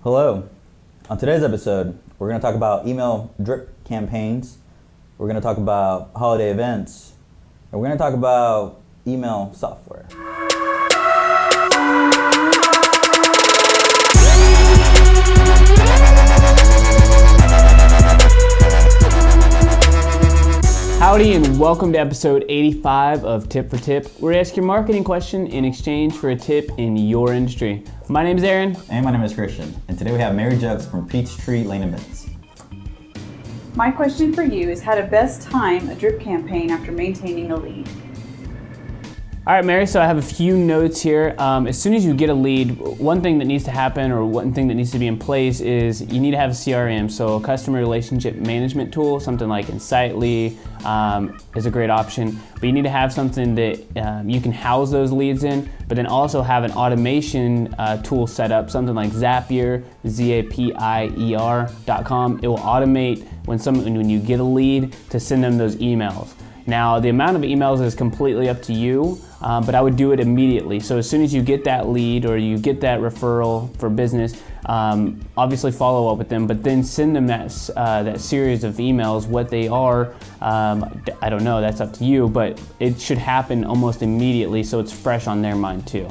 Hello. On today's episode, we're going to talk about email drip campaigns, we're going to talk about holiday events, and we're going to talk about email software. Howdy and welcome to episode 85 of Tip for Tip, where we ask your marketing question in exchange for a tip in your industry. My name is Aaron. And my name is Christian. And today we have Mary Jelks from Peachtree Lane Events. My question for you is how to best time a drip campaign after maintaining a lead. All right, Mary, so I have a few notes here. As soon as you get a lead, one thing that needs to happen or one thing that needs to be in place is you need to have a CRM, so a customer relationship management tool, something like Insightly is a great option, but you need to have something that you can house those leads in, but then also have an automation tool set up, something like Zapier, Zapier.com. It will automate when you get a lead to send them those emails. Now, the amount of emails is completely up to you, but I would do it immediately. So as soon as you get that lead or you get that referral for business, obviously follow up with them, but then send them that series of emails. What they are, I don't know, that's up to you, but it should happen almost immediately so it's fresh on their mind too.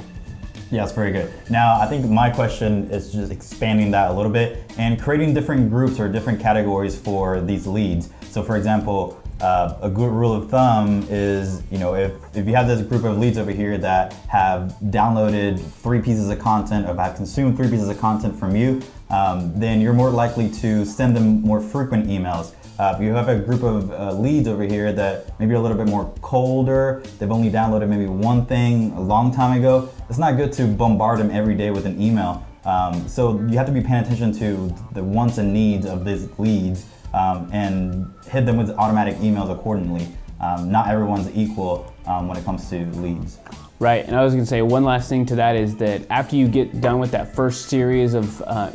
Yeah, that's very good. Now, I think my question is just expanding that a little bit and creating different groups or different categories for these leads. So for example, a good rule of thumb is, if you have this group of leads over here that have downloaded 3 pieces of content or have consumed 3 pieces of content from you, then you're more likely to send them more frequent emails. If you have a group of leads over here that maybe are a little bit more colder, they've only downloaded maybe one thing a long time ago, it's not good to bombard them every day with an email. So you have to be paying attention to the wants and needs of these leads. And hit them with automatic emails accordingly. Not everyone's equal when it comes to leads. Right, and I was going to say one last thing to that is that after you get done with that first series of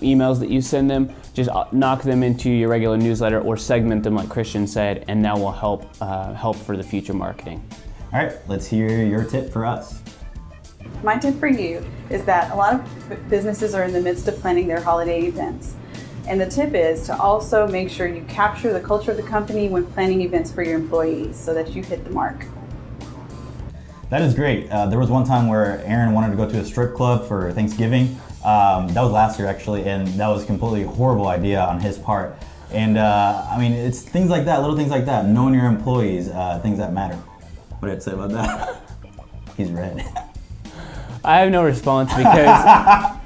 emails that you send them, just knock them into your regular newsletter or segment them like Christian said, and that will help for the future marketing. All right, let's hear your tip for us. My tip for you is that a lot of businesses are in the midst of planning their holiday events. And the tip is to also make sure you capture the culture of the company when planning events for your employees so that you hit the mark. That is great. There was one time where Aaron wanted to go to a strip club for Thanksgiving. That was last year actually, and that was a completely horrible idea on his part. And it's things like that, little things like that, knowing your employees, things that matter. What did I say about that? He's red. I have no response because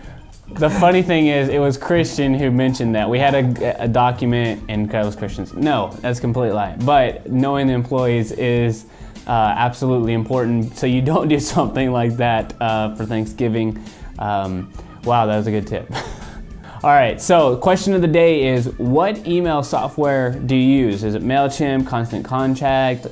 the funny thing is, it was Christian who mentioned that. We had a document and that was Christian's. No, that's a complete lie. But knowing the employees is absolutely important, so you don't do something like that for Thanksgiving. Wow, that was a good tip. All right, so question of the day is, what email software do you use? Is it MailChimp, Constant Contact,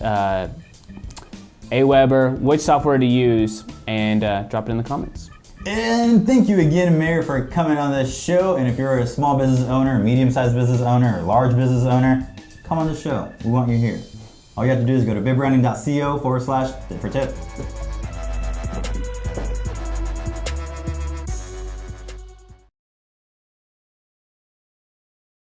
Aweber? Which software do you use? And drop it in the comments. And thank you again, Mary, for coming on this show. And if you're a small business owner, medium-sized business owner, or large business owner, come on the show. We want you here. All you have to do is go to BitBranding.co/tip for tip.